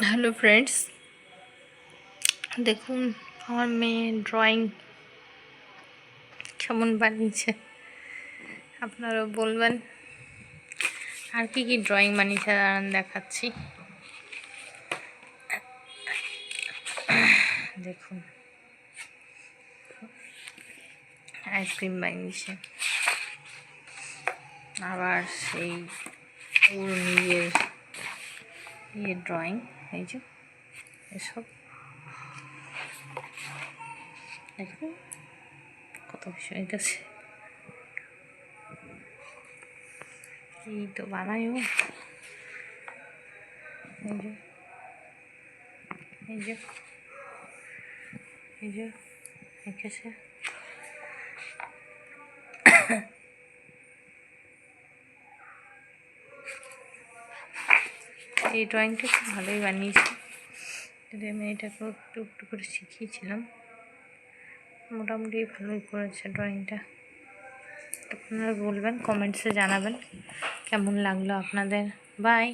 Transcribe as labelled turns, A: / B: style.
A: Hello friends, দেখুন আমার মেয়ে ড্রয়িং কেমন বানিয়েছে। আপনারাও বলবেন আর কি কি ড্রয়িং বানিয়েছে, দাঁড়ান দেখাচ্ছি। দেখুন আইসক্রিম বানিয়েছে, আবার সেই ওর নিজের ড্রয়িং, এই যে এসব দেখুন কত বিষয় আছে। এই তো বানাই ও, এই যে এই যে এই যে এঁকেছে। এই ড্রয়িংটা খুব ভালোই বানিয়েছি, যদি আমি এটাকে একটু একটু করে শিখিয়েছিলাম। মোটামুটি ভালোই করেছে ড্রয়িংটা। আপনারা বলবেন, কমেন্টসে জানাবেন কেমন লাগলো আপনাদের। বাই।